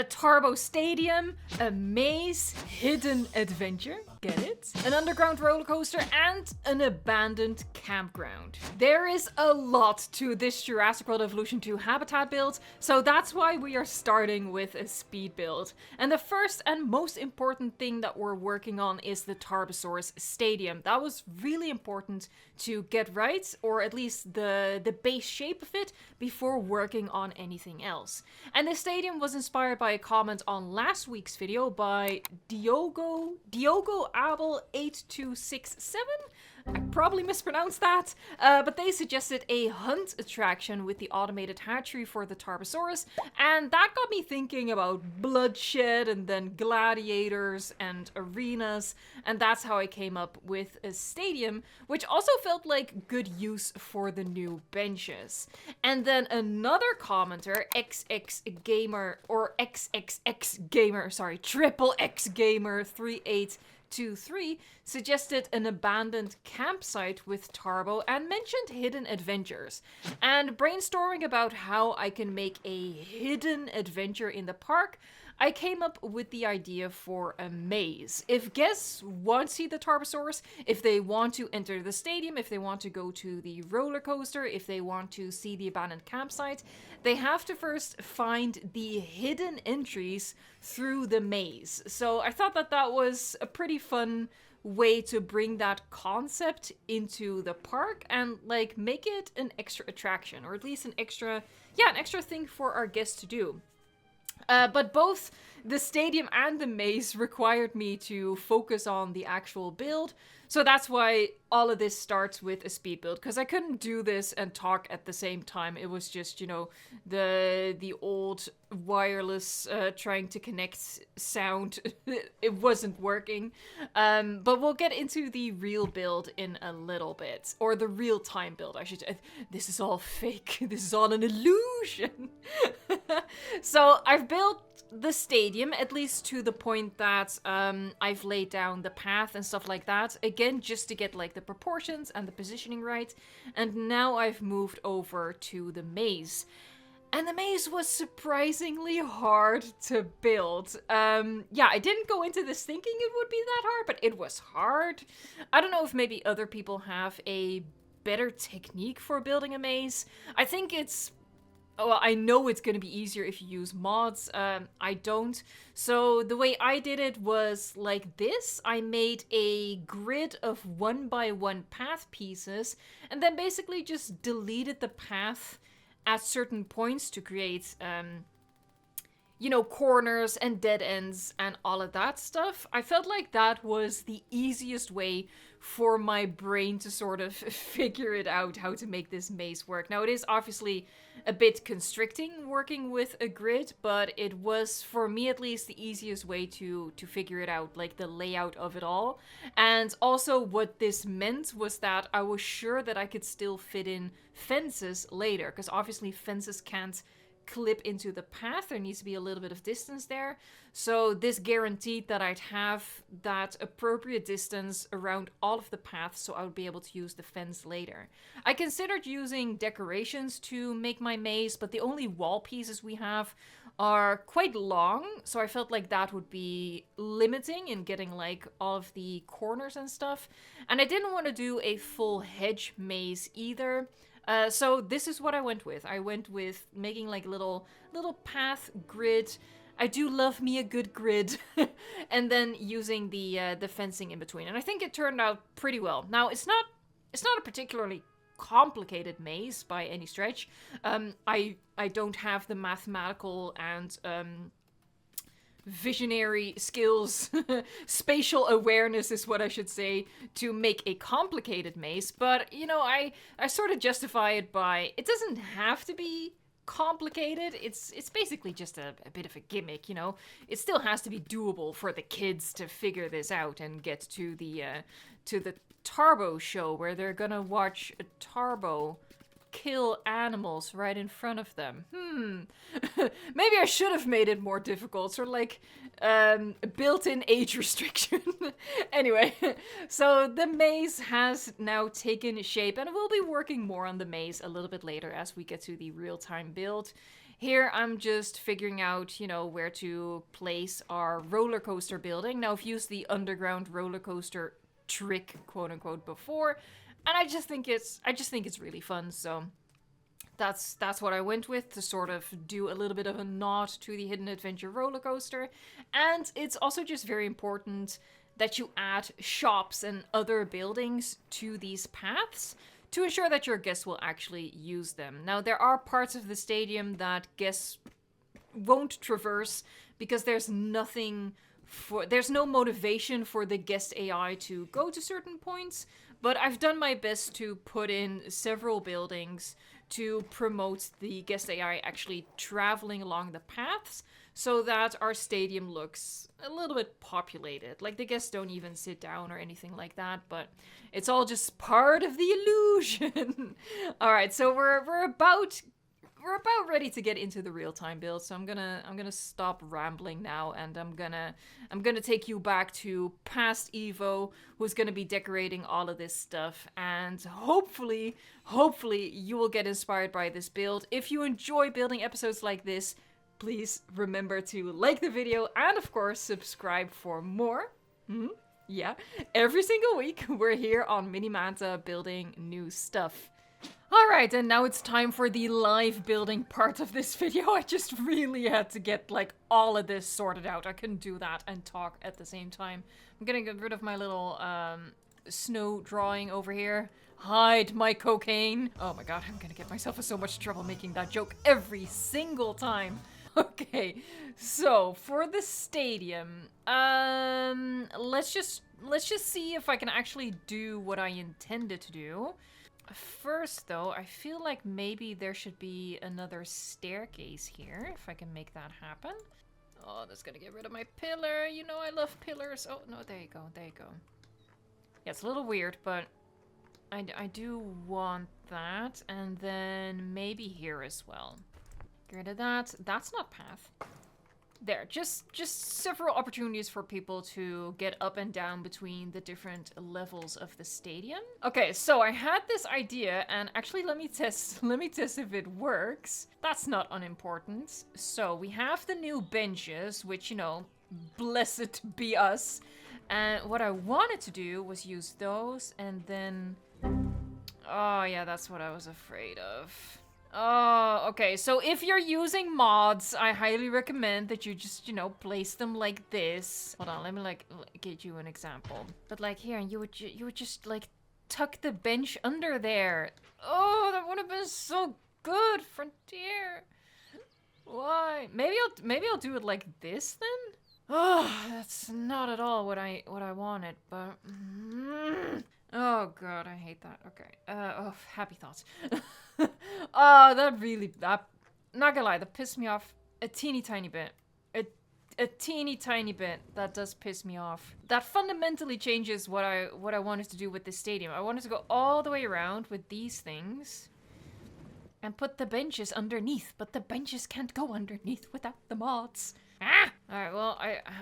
A Tarbo Stadium, a maze, hidden adventure, get it? An underground roller coaster, and an abandoned campground. There is a lot to this Jurassic World Evolution 2 habitat build, so that's why we are starting with a speed build. And the first and most important thing that we're working on is the Tarbosaurus Stadium. That was really important to get right, or at least the base shape of it, before working on anything else. And the stadium was inspired by a comment on last week's video by Diogo Abel 8267. I probably mispronounced that, but they suggested a hunt attraction with the automated hatchery for the Tarbosaurus, and that got me thinking about bloodshed and then gladiators and arenas, and that's how I came up with a stadium, which also felt like good use for the new benches. And then another commenter, Triple X Gamer 3823 suggested an abandoned campsite with Tarbo and mentioned hidden adventures. And brainstorming about how I can make a hidden adventure in the park, I came up with the idea for a maze. If guests want to see the Tarbosaurus, if they want to enter the stadium, if they want to go to the roller coaster, if they want to see the abandoned campsite, they have to first find the hidden entries through the maze. So I thought that that was a pretty fun way to bring that concept into the park and like make it an extra attraction, or at least an extra thing for our guests to do. But both the stadium and the maze required me to focus on the actual build. So that's why all of this starts with a speed build, because I couldn't do this and talk at the same time. It was just, you know, the old wireless trying to connect sound. It wasn't working. But we'll get into the real build in a little bit. Or the real-time build, I should say. This is all fake. This is all an illusion. So I've built the stadium, at least to the point that I've laid down the path and stuff like that. Again, just to get like the proportions and the positioning right. And now I've moved over to the maze. And the maze was surprisingly hard to build. Yeah, I didn't go into this thinking it would be that hard, but it was hard. I don't know if maybe other people have a better technique for building a maze. I think it's... Well, I know it's going to be easier if you use mods. I don't. So the way I did it was like this. I made a grid of 1x1 path pieces and then basically just deleted the path at certain points to create, you know, corners and dead ends and all of that stuff. I felt like that was the easiest way for my brain to sort of figure it out how to make this maze work. Now, it is obviously a bit constricting working with a grid, but it was, for me at least, the easiest way to figure it out, like the layout of it all. And also what this meant was that I was sure that I could still fit in fences later, because obviously fences can't clip into the path. There needs to be a little bit of distance there. So this guaranteed that I'd have that appropriate distance around all of the paths, so I would be able to use the fence later. I considered using decorations to make my maze, but the only wall pieces we have are quite long, so I felt like that would be limiting in getting like all of the corners and stuff. And I didn't want to do a full hedge maze either. So this is what I went with. I went with making like a little path grid. I do love me a good grid. And then using the fencing in between. And I think it turned out pretty well. Now, it's not a particularly complicated maze by any stretch. I don't have the mathematical and visionary skills, spatial awareness is what I should say, to make a complicated maze, but, you know, I sort of justify it by, it doesn't have to be complicated, it's basically just a bit of a gimmick, you know. It still has to be doable for the kids to figure this out and get to the Tarbo show, where they're gonna watch a Tarbo kill animals right in front of them. Maybe I should have made it more difficult, sort of like built-in age restriction. Anyway, so the maze has now taken shape, and we'll be working more on the maze a little bit later as we get to the real-time build. Here I'm just figuring out, you know, where to place our roller coaster building. Now I've used the underground roller coaster trick, quote unquote, before, and I just think it's really fun. So that's what I went with, to sort of do a little bit of a nod to the Hidden Adventure roller coaster. And it's also just very important that you add shops and other buildings to these paths to ensure that your guests will actually use them. Now, there are parts of the stadium that guests won't traverse because there's no motivation for the guest AI to go to certain points, but I've done my best to put in several buildings to promote the guest AI actually traveling along the paths, so that our stadium looks a little bit populated. Like, the guests don't even sit down or anything like that, but it's all just part of the illusion. All right, so we're about ready to get into the real-time build, so I'm gonna stop rambling now, and I'm gonna take you back to past Evo, who's gonna be decorating all of this stuff, and hopefully you will get inspired by this build. If you enjoy building episodes like this, please remember to like the video and, of course, subscribe for more. Yeah, every single week we're here on Mini Mantah building new stuff. Alright, and now it's time for the live building part of this video. I just really had to get, like, all of this sorted out. I couldn't do that and talk at the same time. I'm gonna get rid of my little snow drawing over here. Hide my cocaine. Oh my god, I'm gonna get myself in so much trouble making that joke every single time. Okay, so for the stadium, let's just see if I can actually do what I intended to do. First, though, I feel like maybe there should be another staircase here, if I can make that happen. Oh, that's gonna get rid of my pillar. You know I love pillars. Oh, no, there you go, there you go. Yeah, it's a little weird, but I do want that. And then maybe here as well. Get rid of that. That's not path. There, just several opportunities for people to get up and down between the different levels of the stadium. Okay, so I had this idea, and actually let me test if it works. That's not unimportant. So we have the new benches, which, you know, blessed be us. And what I wanted to do was use those, and then... Oh yeah, that's what I was afraid of. Oh, okay, so if you're using mods, I highly recommend that you just, you know, place them like this. Hold on, let me, like, get you an example. But, like, here, you would just, like, tuck the bench under there. Oh, that would have been so good, Frontier. Why? Maybe I'll do it like this, then? Oh, that's not at all what I wanted, but... Oh, God, I hate that. Okay, oh, happy thoughts. Oh, that not gonna lie, that pissed me off a teeny tiny bit. A teeny tiny bit. That does piss me off. That fundamentally changes what I wanted to do with this stadium. I wanted to go all the way around with these things and put the benches underneath, but the benches can't go underneath without the mods. Ah! Alright, well,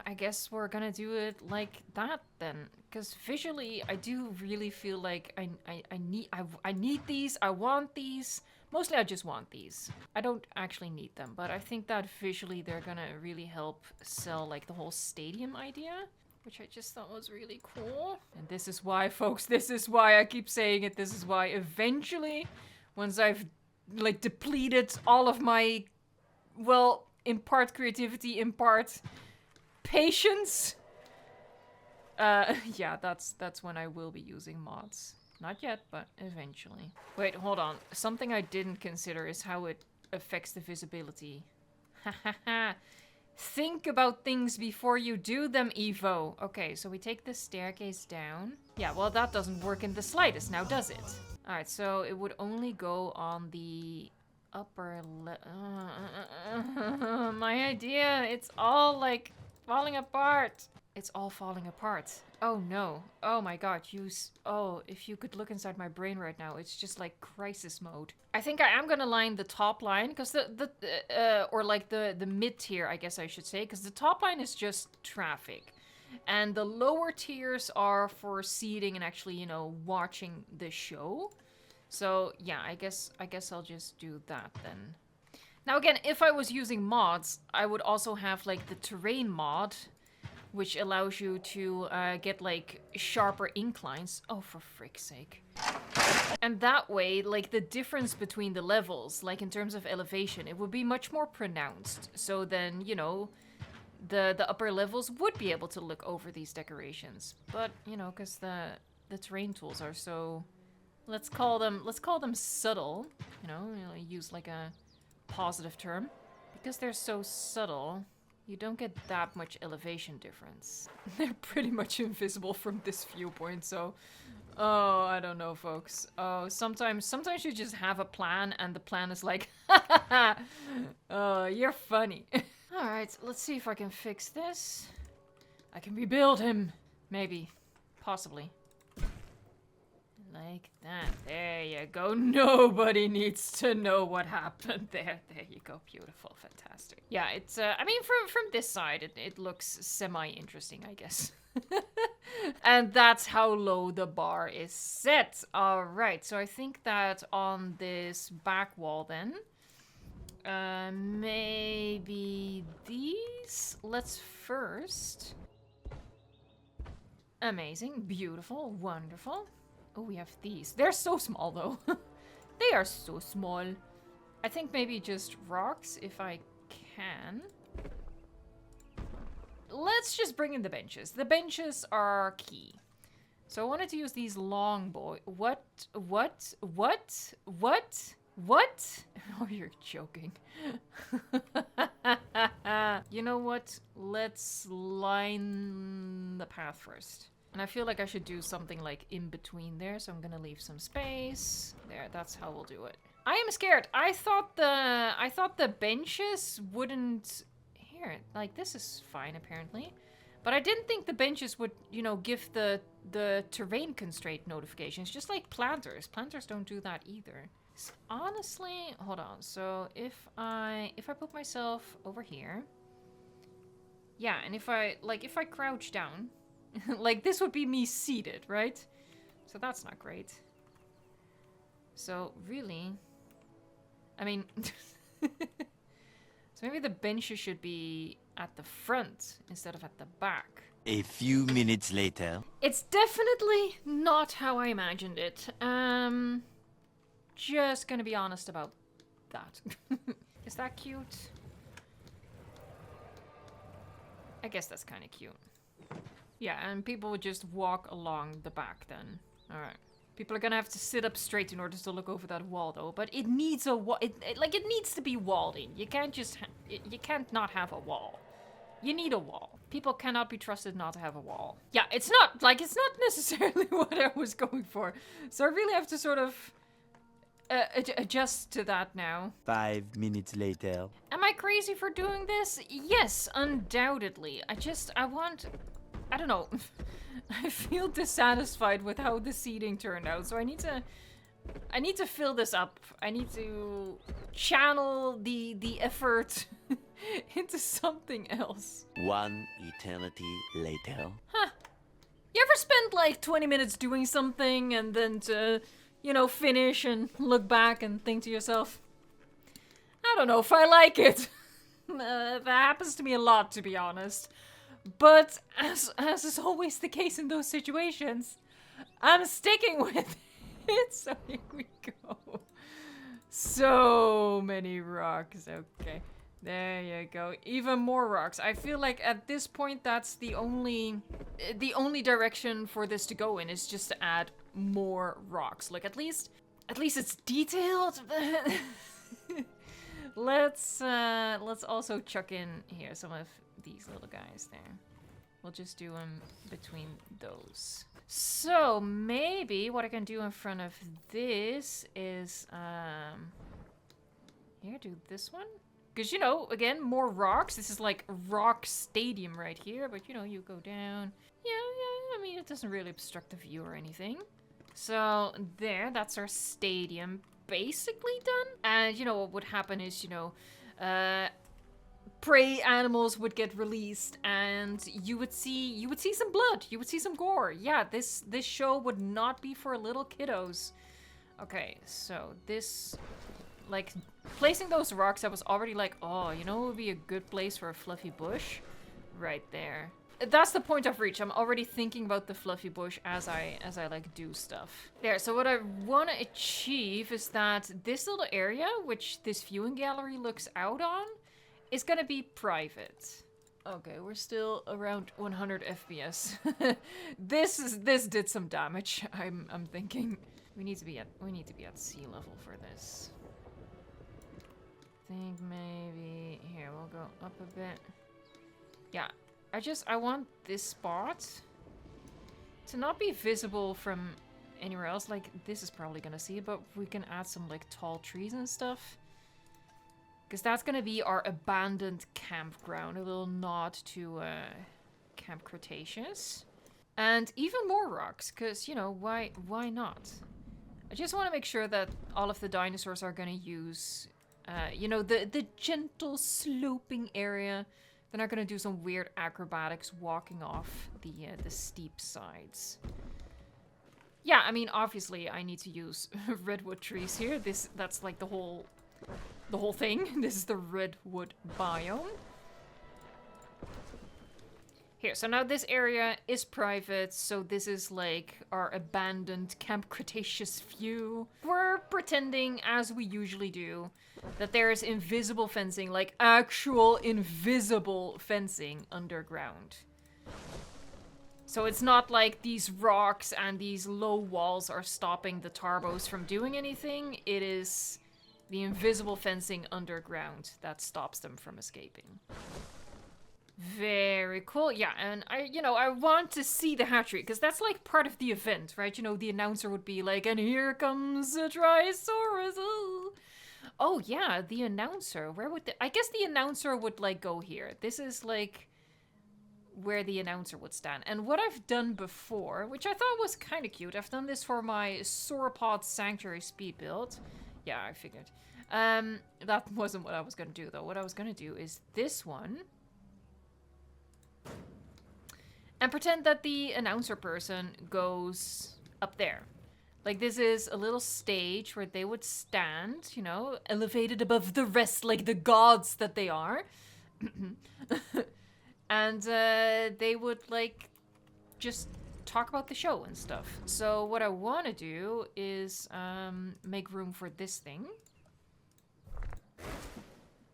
I guess we're gonna do it like that then. Because visually, I do really feel like I need these, I want these. Mostly I just want these. I don't actually need them, but I think that visually they're gonna really help sell, like, the whole stadium idea, which I just thought was really cool. And this is why, folks, this is why I keep saying it. This is why eventually, once I've, like, depleted all of my, well, in part creativity, in part patience. Yeah, that's when I will be using mods. Not yet, but eventually. Wait, hold on. Something I didn't consider is how it affects the visibility. Hahaha. Think about things before you do them, Evo. Okay, so we take the staircase down. Yeah, well, that doesn't work in the slightest now, does it? Alright, so it would only go on the upper my idea, it's all, like, falling apart. It's all falling apart. Oh no. Oh my god, oh, if you could look inside my brain right now, it's just like crisis mode. I think I am gonna line the top line, because or like the mid tier, I guess I should say, because the top line is just traffic. And the lower tiers are for seating and actually, you know, watching the show. So yeah, I guess I'll just do that then. Now again, if I was using mods, I would also have like the terrain mod, which allows you to get like sharper inclines. Oh, for frick's sake. And that way, like the difference between the levels, like in terms of elevation, it would be much more pronounced. So then, you know, the upper levels would be able to look over these decorations. But, you know, because the terrain tools are so, let's call them subtle, you know, use like a positive term. Because they're so subtle, you don't get that much elevation difference. They're pretty much invisible from this viewpoint, so... Oh, I don't know, folks. Oh, sometimes you just have a plan, and the plan is like, oh, you're funny. Alright, let's see if I can fix this. I can rebuild him. Maybe. Possibly. Like that. There you go. Nobody needs to know what happened there. There you go. Beautiful. Fantastic. Yeah, it's, I mean, from this side, it looks semi-interesting, I guess. And that's how low the bar is set. Alright, so I think that on this back wall then, maybe these? Let's first... Amazing, beautiful, wonderful. Oh, we have these. They're so small though. They are so small. I think maybe just rocks if I can. Let's just bring in the benches. The benches are key. So I wanted to use these long boy. What? Oh, you're joking. You know what? Let's line the path first. And I feel like I should do something like in between there, so I'm gonna leave some space. There, that's how we'll do it. I am scared. I thought the benches wouldn't... Here, like, this is fine, apparently. But I didn't think the benches would, you know, give the terrain constraint notifications, just like planters. Planters don't do that either. So honestly, hold on. So if I put myself over here... Yeah, and if I crouch down... like, this would be me seated, right? So that's not great. So, really... I mean... So maybe the benches should be at the front instead of at the back. A few minutes later. It's definitely not how I imagined it. Just gonna be honest about that. Is that cute? I guess that's kind of cute. Yeah, and people would just walk along the back then. Alright. People are gonna have to sit up straight in order to look over that wall, though. But it needs a wall. It needs to be walled in. You can't just... you can't not have a wall. You need a wall. People cannot be trusted not to have a wall. Yeah, it's not necessarily what I was going for. So I really have to sort of... adjust to that now. 5 minutes later. Am I crazy for doing this? Yes, undoubtedly. I want... I don't know. I feel dissatisfied with how the seating turned out, so I need to fill this up. I need to channel the effort into something else. 1 eternity later. Huh. You ever spend like 20 minutes doing something and then to, you know, finish and look back and think to yourself, I don't know if I like it. That happens to me a lot, to be honest. But as is always the case in those situations, I'm sticking with it. So here we go. So many rocks. Okay. There you go. Even more rocks. I feel like at this point that's the only direction for this to go in is just to add more rocks. Like at least it's detailed. Let's also chuck in here some of these little guys there. We'll just do them between those. So maybe what I can do in front of this is here, do this one. Because, you know, again, more rocks. This is like rock stadium right here, but you know, you go down. Yeah, I mean, it doesn't really obstruct the view or anything. So there, that's our stadium basically done. And you know what would happen is, you know, prey animals would get released and you would see some blood, you would see some gore. Yeah, this show would not be for little kiddos. Okay, so this like, placing those rocks, I was already like, oh, you know what would be a good place for a fluffy bush? Right there. That's the point of reach. I'm already thinking about the fluffy bush as I like do stuff. There, so what I want to achieve is that this little area, which this viewing gallery looks out on, is gonna be private. Okay, we're still around 100 FPS. This did some damage. I'm thinking we need to be at sea level for this. I think maybe here we'll go up a bit. Yeah. I want this spot to not be visible from anywhere else. Like, this is probably gonna see it, but we can add some, like, tall trees and stuff. Because that's gonna be our abandoned campground. A little nod to, Camp Cretaceous. And even more rocks, because, you know, why not? I just want to make sure that all of the dinosaurs are gonna use, you know, the gentle sloping area. They're not gonna do some weird acrobatics walking off the steep sides. Yeah, I mean, obviously I need to use redwood trees here. That's like the whole thing. This is the redwood biome. Here, so now this area is private, so this is like our abandoned Camp Cretaceous view. We're pretending, as we usually do, that there is invisible fencing, like actual invisible fencing underground. So it's not like these rocks and these low walls are stopping the Tarbos from doing anything. It is the invisible fencing underground that stops them from escaping. Very cool. Yeah, and I want to see the hatchery, because that's like part of the event, right? You know, the announcer would be like, and here comes a Trisaurus. Oh yeah, the announcer. Where would I guess the announcer would like go here. This is like where the announcer would stand. And what I've done before, which I thought was kind of cute, I've done this for my sauropod sanctuary speed build. Yeah, I figured. That wasn't what I was gonna do though. What I was gonna do is this one. And pretend that the announcer person goes up there. Like, this is a little stage where they would stand, you know, elevated above the rest, like the gods that they are. And they would, like, just talk about the show and stuff. So what I want to do is make room for this thing.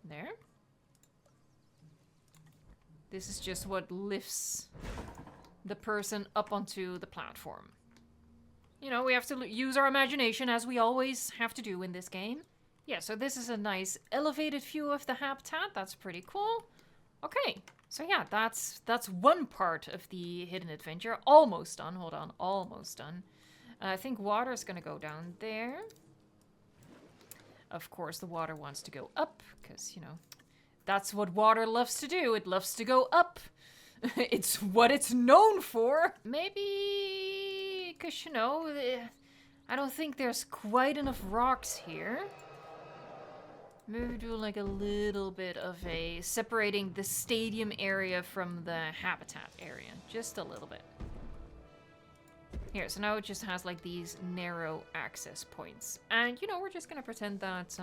There. This is just what lifts the person up onto the platform. You know, we have to use our imagination, as we always have to do in this game. Yeah, so this is a nice elevated view of the habitat. That's pretty cool. Okay, so yeah, that's one part of the hidden adventure. Almost done. Hold on, almost done. I think water's gonna go down there. Of course, the water wants to go up, because, you know, that's what water loves to do. It loves to go up. It's what it's known for. Maybe, because, you know, I don't think there's quite enough rocks here. Maybe do like a little bit of a separating the stadium area from the habitat area. Just a little bit. Here, so now it just has like these narrow access points. And, you know, we're just going to pretend that...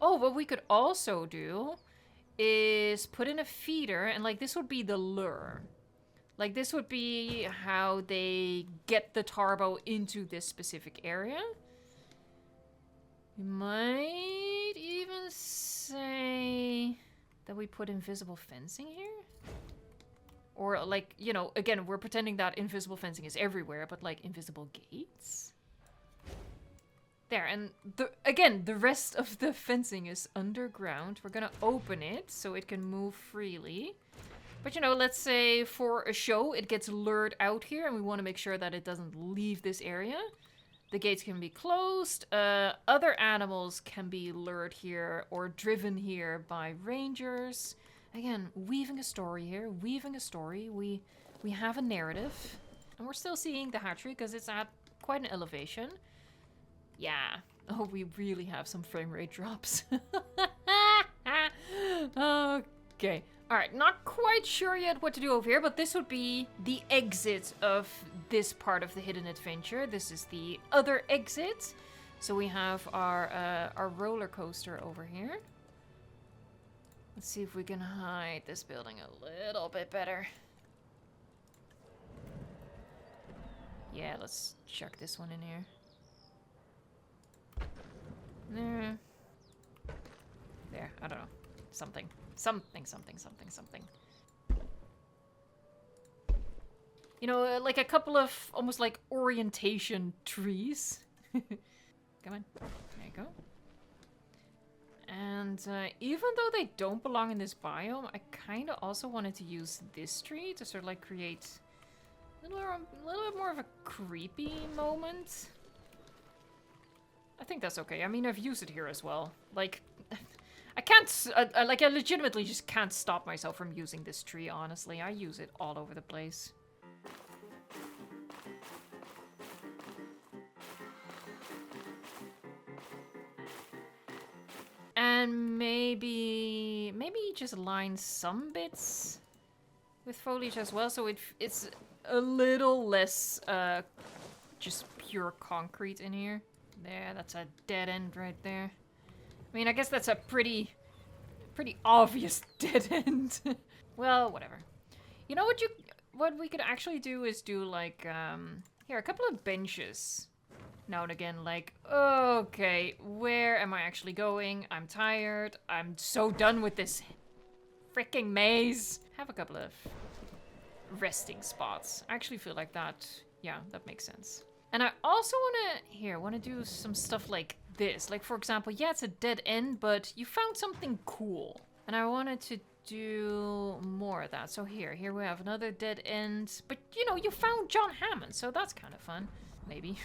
Oh, what we could also do is put in a feeder, and like this would be the lure. Like this would be how they get the Tarbo into this specific area. We might even say that we put invisible fencing here. Or like, you know, again, we're pretending that invisible fencing is everywhere, but like invisible gates. There, and again, the rest of the fencing is underground. We're gonna open it so it can move freely. But, you know, let's say for a show, it gets lured out here, and we want to make sure that it doesn't leave this area. The gates can be closed. Other animals can be lured here or driven here by rangers. Again, weaving a story here, weaving a story. We have a narrative. And we're still seeing the hatchery because it's at quite an elevation. Yeah. Oh, we really have some frame rate drops. Okay. Alright, not quite sure yet what to do over here, but this would be the exit of this part of the hidden adventure. This is the other exit. So we have our roller coaster over here. Let's see if we can hide this building a little bit better. Yeah, let's chuck this one in here. There. There, I don't know. Something. Something. You know, like a couple of almost like orientation trees. Come on. There you go. And even though they don't belong in this biome, I kind of also wanted to use this tree to sort of like create a little bit more of a creepy moment. I think that's okay. I mean, I've used it here as well. Like, I can't, I legitimately just can't stop myself from using this tree, honestly. I use it all over the place. And maybe just line some bits with foliage as well, so it's a little less just pure concrete in here. There, that's a dead end right there. I mean, I guess that's a pretty obvious dead end. Well, whatever. You know what we could actually do is do like here a couple of benches. Now and again, like, okay, where am I actually going? I'm tired. I'm so done with this freaking maze. Have a couple of resting spots. I actually feel like that, yeah, that makes sense. And I also want to do some stuff like this. Like, for example, yeah, it's a dead end, but you found something cool. And I wanted to do more of that. So here we have another dead end. But, you know, you found John Hammond, so that's kind of fun. Maybe.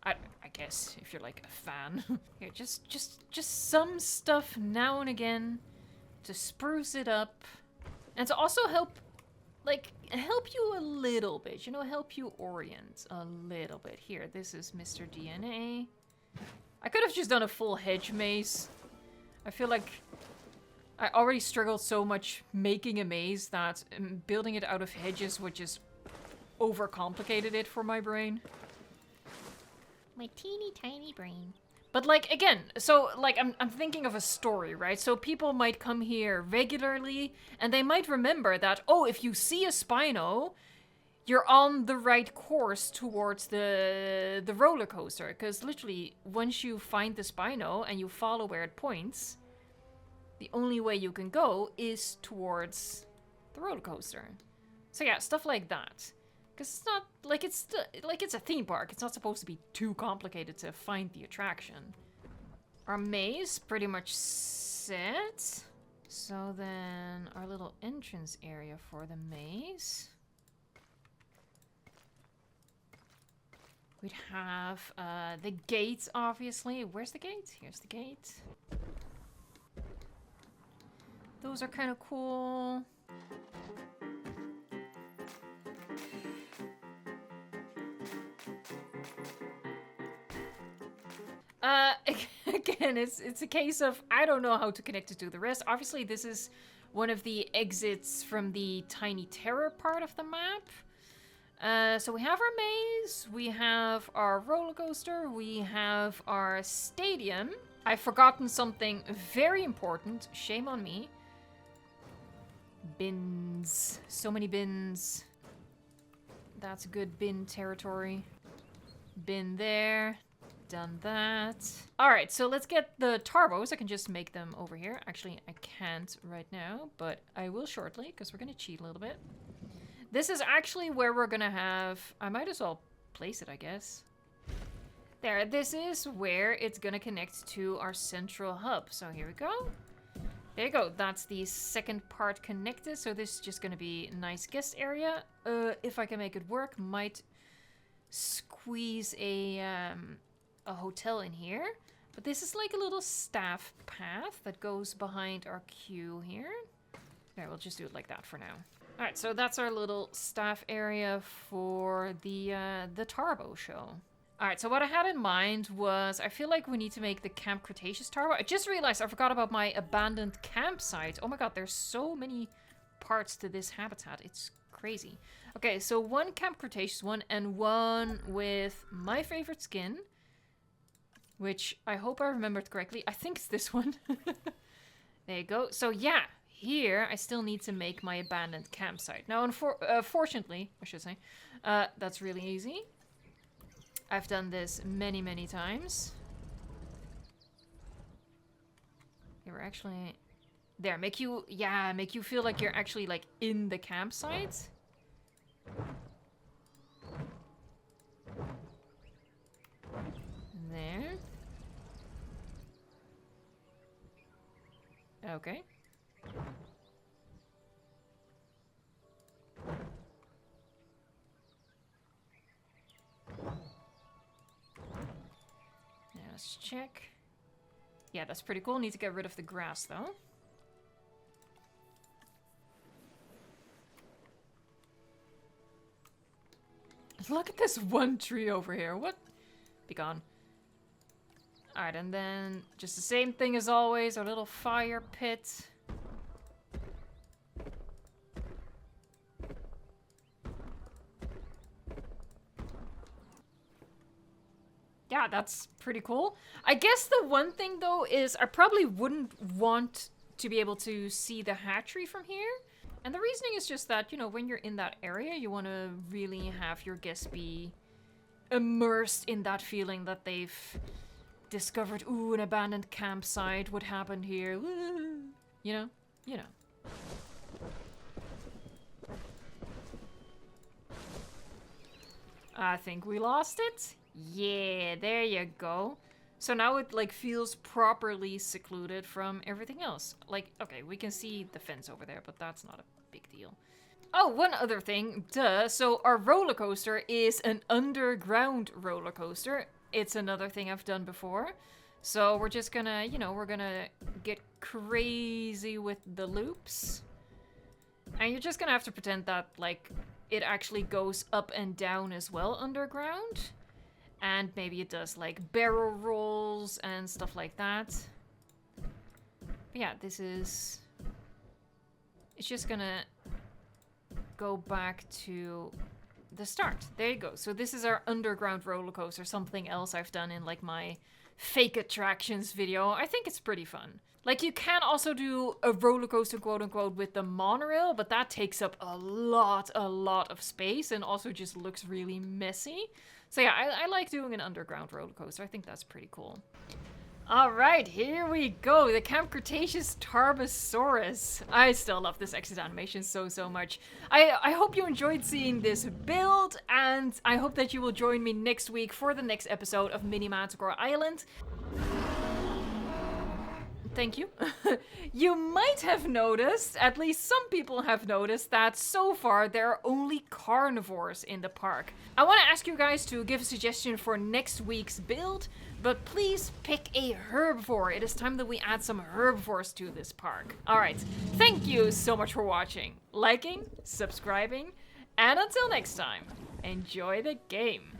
I guess, if you're like a fan. Here, just some stuff now and again to spruce it up. And to also help you a little bit, you know, help you orient a little bit. Here, this is Mr. DNA. I could have just done a full hedge maze. I feel like I already struggled so much making a maze that building it out of hedges would just overcomplicated it for my brain. My teeny tiny brain. But like, again, so like I'm thinking of a story, right? So people might come here regularly and they might remember that, oh, if you see a Spino, you're on the right course towards the roller coaster. Because literally, once you find the Spino and you follow where it points, the only way you can go is towards the roller coaster. So yeah, stuff like that. Because it's not, like, it's a theme park. It's not supposed to be too complicated to find the attraction. Our maze pretty much set. So then our little entrance area for the maze. We'd have the gate, obviously. Where's the gate? Here's the gate. Those are kind of cool. Again, it's a case of I don't know how to connect it to the rest. Obviously, this is one of the exits from the Tiny Terror part of the map. So we have our maze, we have our roller coaster, we have our stadium. I've forgotten something very important. Shame on me. Bins. So many bins. That's good bin territory. Bin there. Done that. Alright, so let's get the Tarbos. I can just make them over here. Actually, I can't right now, but I will shortly, because we're going to cheat a little bit. This is actually where we're going to have... I might as well place it, I guess. There, this is where it's going to connect to our central hub. So here we go. There you go. That's the second part connected. So this is just going to be a nice guest area. If I can make it work, might squeeze a hotel in here. But this is like a little staff path that goes behind our queue here. There, we'll just do it like that for now. Alright, so that's our little staff area for the Tarbo show. Alright, so what I had in mind was, I feel like we need to make the Camp Cretaceous Tarbo. I just realized I forgot about my abandoned campsite. Oh my god, there's so many parts to this habitat. It's crazy. Okay, so one Camp Cretaceous one and one with my favorite skin, which I hope I remembered correctly. I think it's this one. There you go. So yeah, here I still need to make my abandoned campsite. Now, fortunately, I should say, that's really easy. I've done this many, many times. You're actually... There, make you feel like you're actually, like, in the campsite. There. Okay. Now let's check. Yeah, that's pretty cool. Need to get rid of the grass, though. Look at this one tree over here. What? Be gone. Alright, and then just the same thing as always. Our little fire pit. Yeah, that's pretty cool. I guess the one thing, though, is I probably wouldn't want to be able to see the hatchery from here. And the reasoning is just that, you know, when you're in that area, you want to really have your guests be immersed in that feeling that they've discovered, ooh, an abandoned campsite, what happened here, woo. You know? You know. I think we lost it. Yeah, there you go. So now it, like, feels properly secluded from everything else. Like, okay, we can see the fence over there, but that's not a big deal. Oh, one other thing, duh. So our roller coaster is an underground roller coaster. It's another thing I've done before. So we're just gonna, you know, we're gonna get crazy with the loops. And you're just gonna have to pretend that, like, it actually goes up and down as well underground. And maybe it does, like, barrel rolls and stuff like that. But yeah, this is... It's just gonna go back to the start. There you go. So this is our underground roller coaster. Something else I've done in, like, my fake attractions video. I think it's pretty fun. Like, you can also do a roller coaster, quote-unquote, with the monorail, but that takes up a lot of space and also just looks really messy. So yeah, I like doing an underground roller coaster. I think that's pretty cool. Alright, here we go. The Camp Cretaceous Tarbosaurus. I still love this exit animation so much. I hope you enjoyed seeing this build, and I hope that you will join me next week for the next episode of Mini Mantah Island. Thank you. You might have noticed, at least some people have noticed, that so far there are only carnivores in the park. I want to ask you guys to give a suggestion for next week's build, but please pick a herbivore. It is time that we add some herbivores to this park. Alright, thank you so much for watching, liking, subscribing, and until next time, enjoy the game.